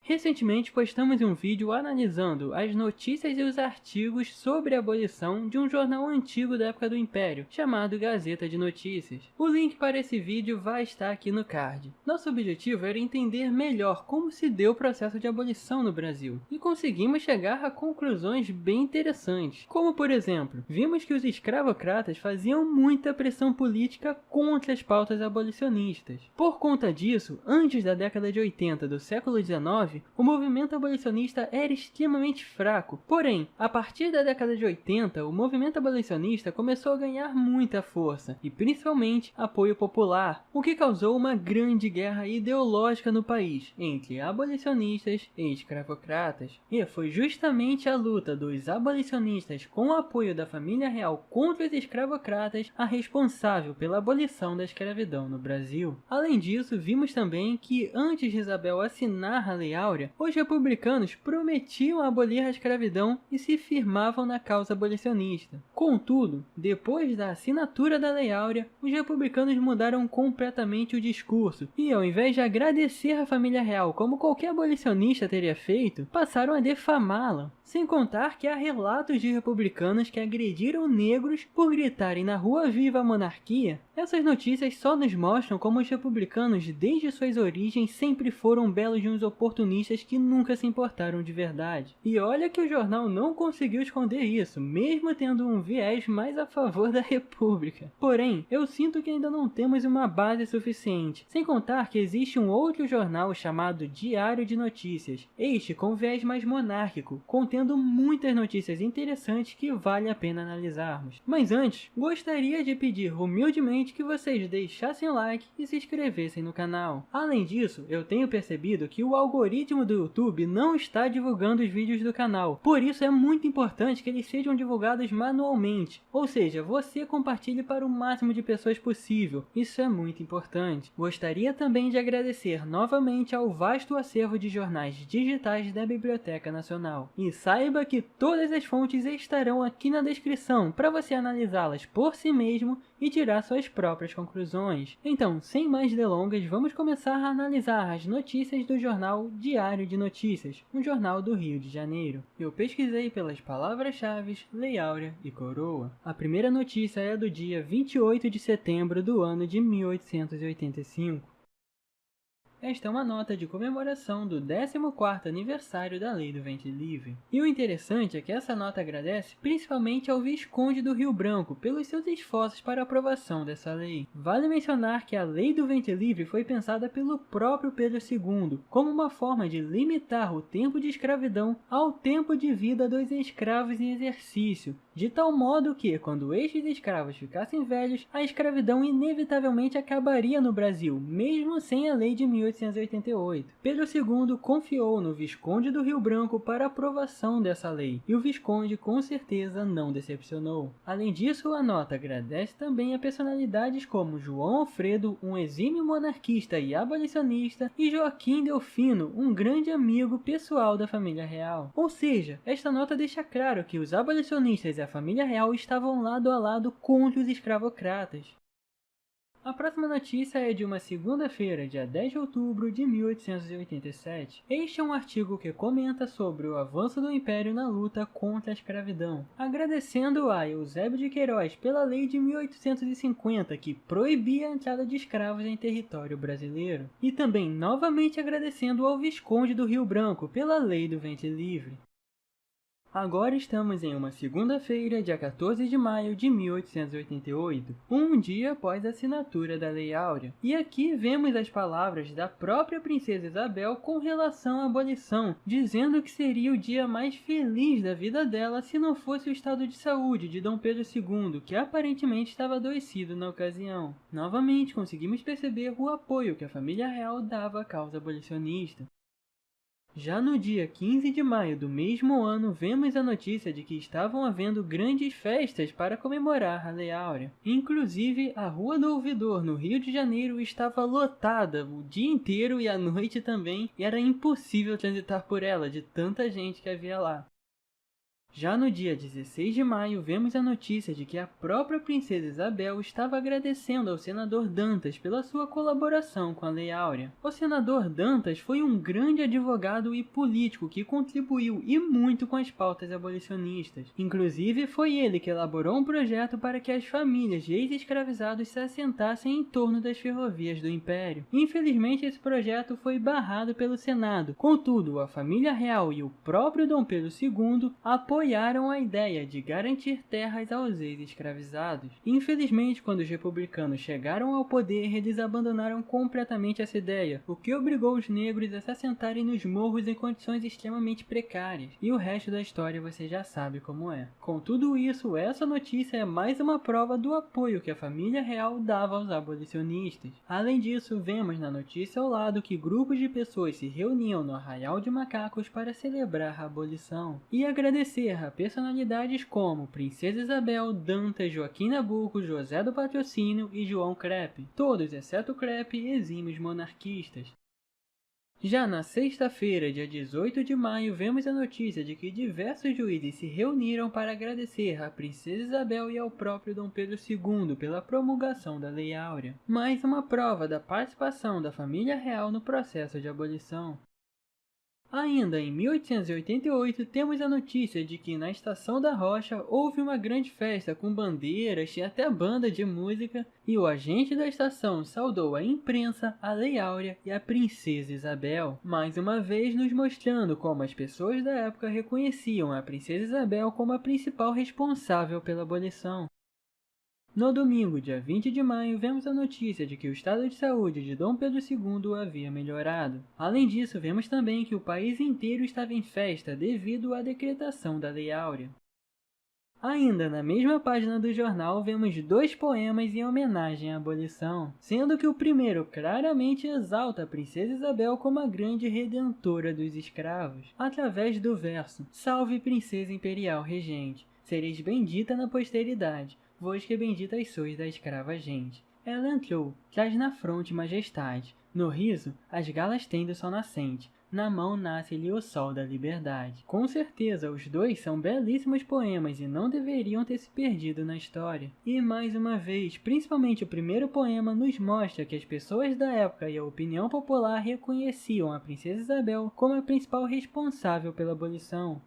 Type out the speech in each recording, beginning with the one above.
Recentemente postamos um vídeo analisando as notícias e os artigos sobre a abolição de um jornal antigo da época do Império, chamado Gazeta de Notícias. O link para esse vídeo vai estar aqui no card. Nosso objetivo era entender melhor como se deu o processo de abolição no Brasil, e conseguimos chegar a conclusões bem interessantes. Como por exemplo, vimos que os escravocratas faziam muita pressão política contra as pautas abolicionistas. Por conta disso, antes da década de 80 do século XIX, o movimento abolicionista era extremamente fraco. Porém, a partir da década de 80, o movimento abolicionista começou a ganhar muita força, e principalmente apoio popular, o que causou uma grande guerra ideológica no país, entre abolicionistas e escravocratas. E foi justamente a luta dos abolicionistas com o apoio da família real contra os escravocratas a responsável pela abolição da escravidão no Brasil. Além disso, vimos também que antes de Isabel assinar a Lei Áurea, os republicanos prometiam abolir a escravidão e se firmavam na causa abolicionista. Contudo, depois da assinatura da Lei Áurea, os republicanos mudaram completamente o discurso e, ao invés de agradecer a família real como qualquer abolicionista teria feito, passaram a defamá-la. Sem contar que há relatos de republicanos que agrediram negros por gritarem na rua "Viva a monarquia". Essas notícias só nos mostram como os republicanos, desde suas origens, sempre foram belos de uns oportunistas que nunca se importaram de verdade. E olha que o jornal não conseguiu esconder isso, mesmo tendo um viés mais a favor da república. Porém, eu sinto que ainda não temos uma base suficiente, sem contar que existe um outro jornal chamado Diário de Notícias, este com viés mais monárquico, contendo muitas notícias interessantes que vale a pena analisarmos. Mas antes, gostaria de pedir humildemente que vocês deixassem o like e se inscrevessem no canal. Além disso, eu tenho percebido que o algoritmo do YouTube não está divulgando os vídeos do canal, por isso é muito importante que eles sejam divulgados manualmente, ou seja, você compartilhe para o máximo de pessoas possível, isso é muito importante. Gostaria também de agradecer novamente ao vasto acervo de jornais digitais da Biblioteca Nacional, e saiba que todas as fontes estarão aqui na descrição para você analisá-las por si mesmo e tirar suas próprias conclusões. Então, sem mais delongas, vamos começar a analisar as notícias do jornal Diário de Notícias, um jornal do Rio de Janeiro. Eu pesquisei pelas palavras-chave Lei Áurea e Coroa. A primeira notícia é do dia 28 de setembro do ano de 1885. Esta é uma nota de comemoração do 14º aniversário da Lei do Ventre Livre. E o interessante é que essa nota agradece principalmente ao Visconde do Rio Branco pelos seus esforços para a aprovação dessa lei. Vale mencionar que a Lei do Ventre Livre foi pensada pelo próprio Pedro II como uma forma de limitar o tempo de escravidão ao tempo de vida dos escravos em exercício, de tal modo que, quando estes escravos ficassem velhos, a escravidão inevitavelmente acabaria no Brasil, mesmo sem a Lei de 1888. Pedro II confiou no Visconde do Rio Branco para a aprovação dessa lei, e o Visconde com certeza não decepcionou. Além disso, a nota agradece também a personalidades como João Alfredo, um exímio monarquista e abolicionista, e Joaquim Delfino, um grande amigo pessoal da família real. Ou seja, esta nota deixa claro que os abolicionistas e a família real estavam lado a lado contra os escravocratas. A próxima notícia é de uma segunda-feira, dia 10 de outubro de 1887. Este é um artigo que comenta sobre o avanço do Império na luta contra a escravidão, agradecendo a Eusébio de Queiroz pela Lei de 1850, que proibia a entrada de escravos em território brasileiro, e também novamente agradecendo ao Visconde do Rio Branco pela Lei do Ventre Livre. Agora estamos em uma segunda-feira, dia 14 de maio de 1888, um dia após a assinatura da Lei Áurea. E aqui vemos as palavras da própria princesa Isabel com relação à abolição, dizendo que seria o dia mais feliz da vida dela se não fosse o estado de saúde de Dom Pedro II, que aparentemente estava adoecido na ocasião. Novamente conseguimos perceber o apoio que a família real dava à causa abolicionista. Já no dia 15 de maio do mesmo ano, vemos a notícia de que estavam havendo grandes festas para comemorar a Lei Áurea. Inclusive, a Rua do Ouvidor, no Rio de Janeiro, estava lotada o dia inteiro e à noite também, e era impossível transitar por ela, de tanta gente que havia lá. Já no dia 16 de maio, vemos a notícia de que a própria princesa Isabel estava agradecendo ao senador Dantas pela sua colaboração com a Lei Áurea. O senador Dantas foi um grande advogado e político que contribuiu e muito com as pautas abolicionistas. Inclusive, foi ele que elaborou um projeto para que as famílias de ex-escravizados se assentassem em torno das ferrovias do Império. Infelizmente, esse projeto foi barrado pelo Senado. Contudo, a família real e o próprio Dom Pedro II apoiaram a ideia de garantir terras aos ex-escravizados. Infelizmente, quando os republicanos chegaram ao poder, eles abandonaram completamente essa ideia, o que obrigou os negros a se assentarem nos morros em condições extremamente precárias. E o resto da história você já sabe como é. Com tudo isso, essa notícia é mais uma prova do apoio que a família real dava aos abolicionistas. Além disso, vemos na notícia ao lado que grupos de pessoas se reuniam no Arraial de Macacos para celebrar a abolição e agradecer a personalidades como Princesa Isabel, Dantas, Joaquim Nabuco, José do Patrocínio e João Crepe, todos exceto Crepe exímios monarquistas. Já na sexta-feira, dia 18 de maio, vemos a notícia de que diversos juízes se reuniram para agradecer à Princesa Isabel e ao próprio Dom Pedro II pela promulgação da Lei Áurea, mais uma prova da participação da família real no processo de abolição. Ainda em 1888, temos a notícia de que na Estação da Rocha houve uma grande festa com bandeiras e até banda de música, e o agente da estação saudou a imprensa, a Lei Áurea e a Princesa Isabel, mais uma vez nos mostrando como as pessoas da época reconheciam a Princesa Isabel como a principal responsável pela abolição. No domingo, dia 20 de maio, vemos a notícia de que o estado de saúde de Dom Pedro II havia melhorado. Além disso, vemos também que o país inteiro estava em festa devido à decretação da Lei Áurea. Ainda na mesma página do jornal, vemos dois poemas em homenagem à abolição, sendo que o primeiro claramente exalta a Princesa Isabel como a grande redentora dos escravos, através do verso: Salve Princesa Imperial Regente, sereis bendita na posteridade, vós que benditas sois da escrava gente. Ela entrou, traz na fronte majestade, no riso as galas tem do sol nascente, na mão nasce-lhe o sol da liberdade. Com certeza, os dois são belíssimos poemas e não deveriam ter se perdido na história. E mais uma vez, principalmente o primeiro poema nos mostra que as pessoas da época e a opinião popular reconheciam a Princesa Isabel como a principal responsável pela abolição.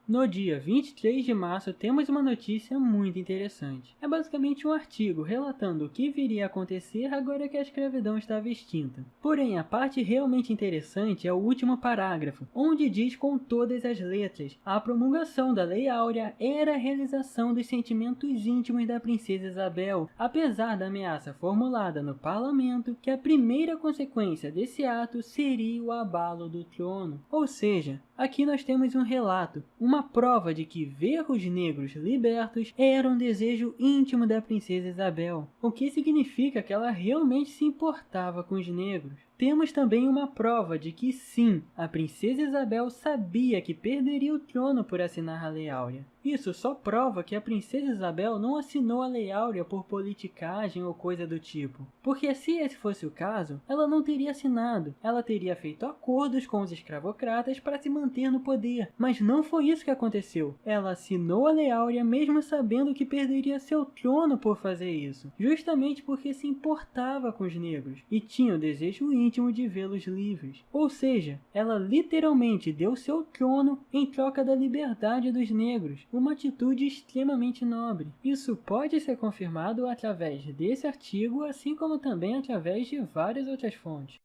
No dia 23 de março, temos uma notícia muito interessante. É basicamente um artigo relatando o que viria a acontecer agora que a escravidão estava extinta. Porém, a parte realmente interessante é o último parágrafo, onde diz com todas as letras: a promulgação da Lei Áurea era a realização dos sentimentos íntimos da Princesa Isabel, apesar da ameaça formulada no parlamento que a primeira consequência desse ato seria o abalo do trono. Ou seja, aqui nós temos um relato, uma prova de que ver os negros libertos era um desejo íntimo da Princesa Isabel, o que significa que ela realmente se importava com os negros. Temos também uma prova de que sim, a Princesa Isabel sabia que perderia o trono por assinar a Lei Áurea. Isso só prova que a Princesa Isabel não assinou a Lei Áurea por politicagem ou coisa do tipo. Porque se esse fosse o caso, ela não teria assinado. Ela teria feito acordos com os escravocratas para se manter no poder. Mas não foi isso que aconteceu. Ela assinou a Lei Áurea mesmo sabendo que perderia seu trono por fazer isso. Justamente porque se importava com os negros e tinha o desejo íntimo de vê-los livres. Ou seja, ela literalmente deu seu trono em troca da liberdade dos negros. Uma atitude extremamente nobre. Isso pode ser confirmado através desse artigo, assim como também através de várias outras fontes.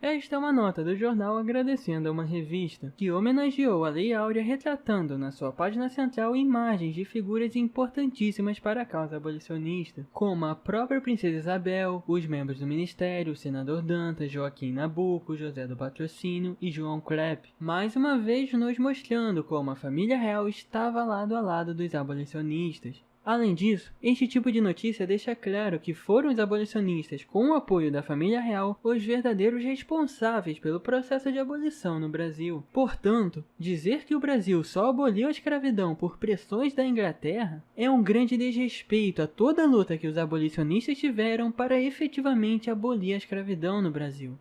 Esta é uma nota do jornal agradecendo a uma revista que homenageou a Lei Áurea, retratando na sua página central imagens de figuras importantíssimas para a causa abolicionista, como a própria Princesa Isabel, os membros do Ministério, o senador Dantas, Joaquim Nabuco, José do Patrocínio e João Crepe, mais uma vez nos mostrando como a família real estava lado a lado dos abolicionistas. Além disso, este tipo de notícia deixa claro que foram os abolicionistas, com o apoio da família real, os verdadeiros responsáveis pelo processo de abolição no Brasil. Portanto, dizer que o Brasil só aboliu a escravidão por pressões da Inglaterra é um grande desrespeito a toda a luta que os abolicionistas tiveram para efetivamente abolir a escravidão no Brasil.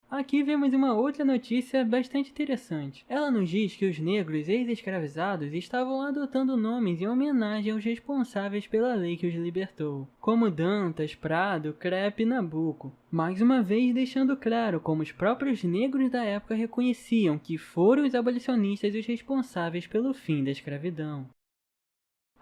Aqui vemos uma outra notícia bastante interessante. Ela nos diz que os negros ex-escravizados estavam adotando nomes em homenagem aos responsáveis pela lei que os libertou, como Dantas, Prado, Crepe e Nabuco. Mais uma vez deixando claro como os próprios negros da época reconheciam que foram os abolicionistas os responsáveis pelo fim da escravidão.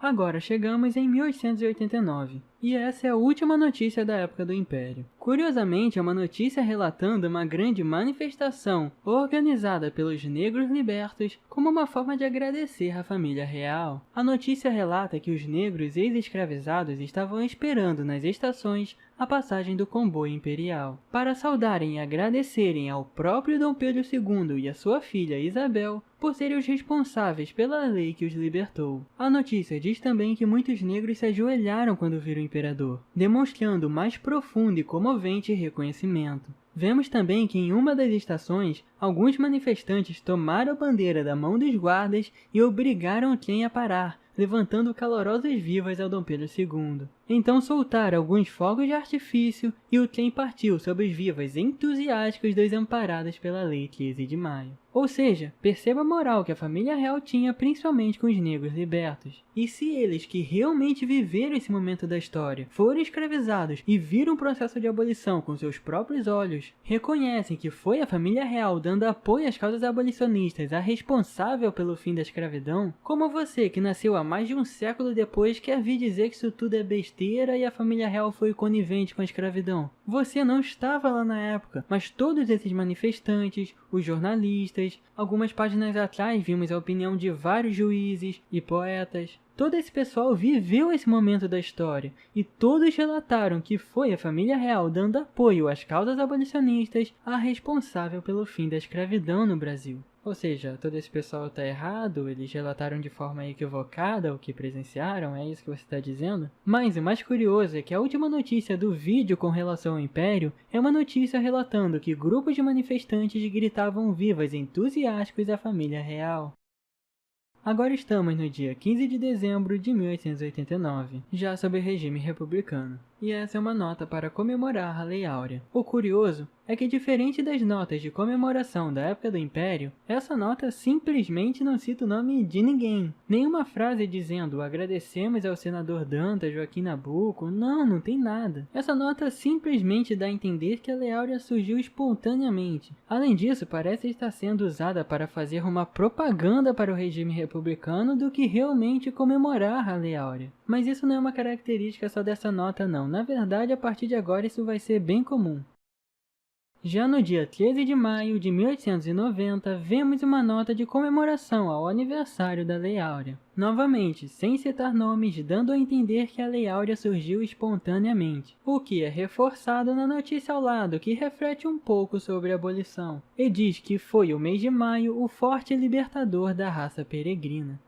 Agora chegamos em 1889, e essa é a última notícia da época do Império. Curiosamente, é uma notícia relatando uma grande manifestação organizada pelos negros libertos como uma forma de agradecer à família real. A notícia relata que os negros ex-escravizados estavam esperando nas estações a passagem do comboio imperial, para saudarem e agradecerem ao próprio Dom Pedro II e a sua filha Isabel por serem os responsáveis pela lei que os libertou. A notícia diz também que muitos negros se ajoelharam quando viram o imperador, demonstrando mais profundo e comovente reconhecimento. Vemos também que em uma das estações, alguns manifestantes tomaram a bandeira da mão dos guardas e obrigaram o trem a parar, levantando calorosas vivas ao Dom Pedro II. Então soltaram alguns fogos de artifício e o trem partiu sob os vivas entusiásticos dos amparados pela Lei 13 de Maio. Ou seja, perceba a moral que a família real tinha principalmente com os negros libertos. E se eles que realmente viveram esse momento da história foram escravizados e viram o processo de abolição com seus próprios olhos, reconhecem que foi a família real dando apoio às causas abolicionistas a responsável pelo fim da escravidão, como você que nasceu há mais de um século depois quer vir dizer que isso tudo é besteira e a família real foi conivente com a escravidão. Você não estava lá na época, mas todos esses manifestantes, os jornalistas, algumas páginas atrás vimos a opinião de vários juízes e poetas. Todo esse pessoal viveu esse momento da história, e todos relataram que foi a família real dando apoio às causas abolicionistas a responsável pelo fim da escravidão no Brasil. Ou seja, todo esse pessoal está errado, eles relataram de forma equivocada o que presenciaram, é isso que você está dizendo? Mas o mais curioso é que a última notícia do vídeo com relação ao Império é uma notícia relatando que grupos de manifestantes gritavam vivas entusiásticos à família real. Agora estamos no dia 15 de dezembro de 1889, já sob o regime republicano, e essa é uma nota para comemorar a Lei Áurea. O curioso é que, diferente das notas de comemoração da época do Império, essa nota simplesmente não cita o nome de ninguém. Nenhuma frase dizendo agradecemos ao senador Dantas, Joaquim Nabuco, não tem nada. Essa nota simplesmente dá a entender que a Lei Áurea surgiu espontaneamente. Além disso, parece estar sendo usada para fazer uma propaganda para o regime republicano do que realmente comemorar a Lei Áurea. Mas isso não é uma característica só dessa nota não, na verdade a partir de agora isso vai ser bem comum. Já no dia 13 de maio de 1890, vemos uma nota de comemoração ao aniversário da Lei Áurea. Novamente, sem citar nomes, dando a entender que a Lei Áurea surgiu espontaneamente, o que é reforçado na notícia ao lado, que reflete um pouco sobre a abolição, e diz que foi o mês de maio o forte libertador da raça peregrina.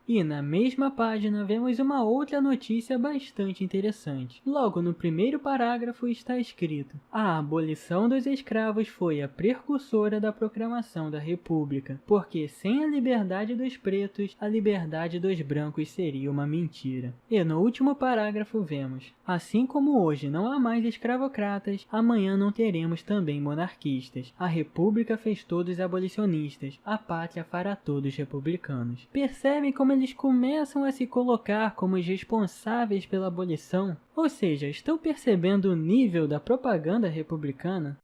E na mesma página vemos uma outra notícia bastante interessante. Logo no primeiro parágrafo está escrito: a abolição dos escravos foi a precursora da proclamação da República, porque sem a liberdade dos pretos, a liberdade dos brancos seria uma mentira. E no último parágrafo vemos: assim como hoje não há mais escravocratas, amanhã não teremos também monarquistas. A República fez todos abolicionistas, a pátria fará todos republicanos. Percebem como eles começam a se colocar como os responsáveis pela abolição? Ou seja, estão percebendo o nível da propaganda republicana?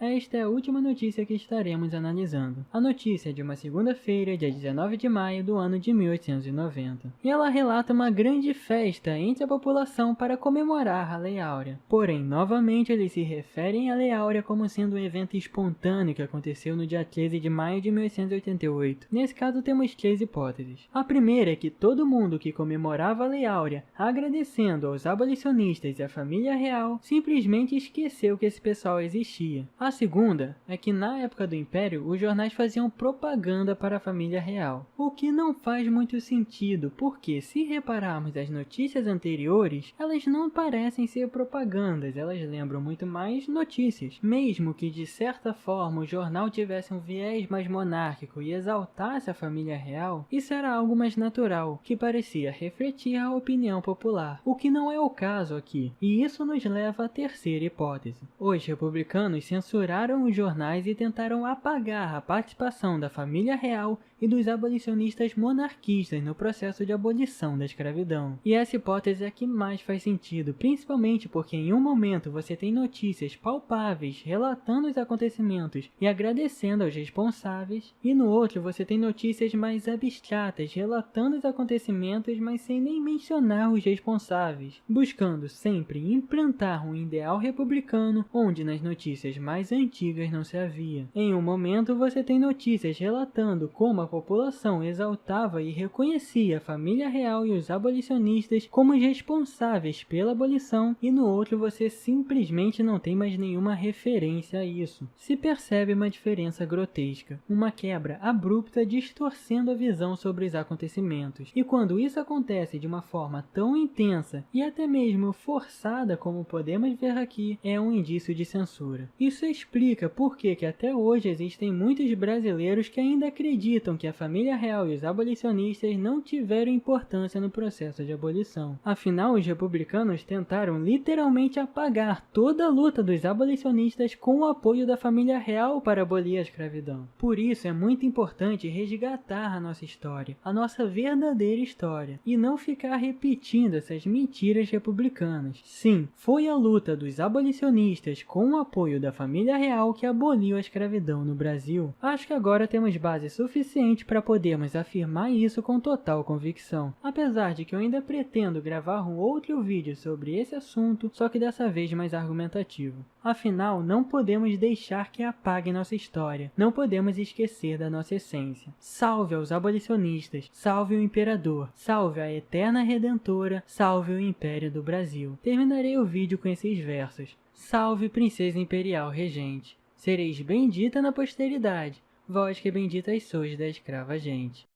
Esta é a última notícia que estaremos analisando. A notícia é de uma segunda-feira, dia 19 de maio do ano de 1890. E ela relata uma grande festa entre a população para comemorar a Lei Áurea. Porém, novamente eles se referem à Lei Áurea como sendo um evento espontâneo que aconteceu no dia 13 de maio de 1888. Nesse caso temos três hipóteses. A primeira é que todo mundo que comemorava a Lei Áurea, agradecendo aos abolicionistas e à família real, simplesmente esqueceu que esse pessoal existia. A segunda é que na época do Império, os jornais faziam propaganda para a família real, o que não faz muito sentido, porque se repararmos as notícias anteriores, elas não parecem ser propagandas, elas lembram muito mais notícias. Mesmo que de certa forma o jornal tivesse um viés mais monárquico e exaltasse a família real, isso era algo mais natural, que parecia refletir a opinião popular, o que não é o caso aqui, e isso nos leva à terceira hipótese. Os republicanos censuraram os jornais e tentaram apagar a participação da família real e dos abolicionistas monarquistas no processo de abolição da escravidão. E essa hipótese é a que mais faz sentido, principalmente porque em um momento você tem notícias palpáveis relatando os acontecimentos e agradecendo aos responsáveis, e no outro você tem notícias mais abstratas relatando os acontecimentos, mas sem nem mencionar os responsáveis, buscando sempre implantar um ideal republicano onde nas notícias mais antigas não se havia. Em um momento você tem notícias relatando como a população exaltava e reconhecia a família real e os abolicionistas como os responsáveis pela abolição, e no outro você simplesmente não tem mais nenhuma referência a isso. Se percebe uma diferença grotesca, uma quebra abrupta distorcendo a visão sobre os acontecimentos. E quando isso acontece de uma forma tão intensa e até mesmo forçada como podemos ver aqui, é um indício de censura. Isso explica por que até hoje existem muitos brasileiros que ainda acreditam que a família real e os abolicionistas não tiveram importância no processo de abolição. Afinal, os republicanos tentaram literalmente apagar toda a luta dos abolicionistas com o apoio da família real para abolir a escravidão. Por isso é muito importante resgatar a nossa história, a nossa verdadeira história, e não ficar repetindo essas mentiras republicanas. Sim, foi a luta dos abolicionistas com o apoio da família real que aboliu a escravidão no Brasil. Acho que agora temos base suficiente para podermos afirmar isso com total convicção, apesar de que eu ainda pretendo gravar um outro vídeo sobre esse assunto, só que dessa vez mais argumentativo. Afinal, não podemos deixar que apague nossa história, não podemos esquecer da nossa essência. Salve aos abolicionistas, salve o imperador, salve a eterna redentora, salve o Império do Brasil. Terminarei o vídeo com esses versos. Salve princesa imperial regente, sereis bendita na posteridade, vós que benditas sois da escrava gente.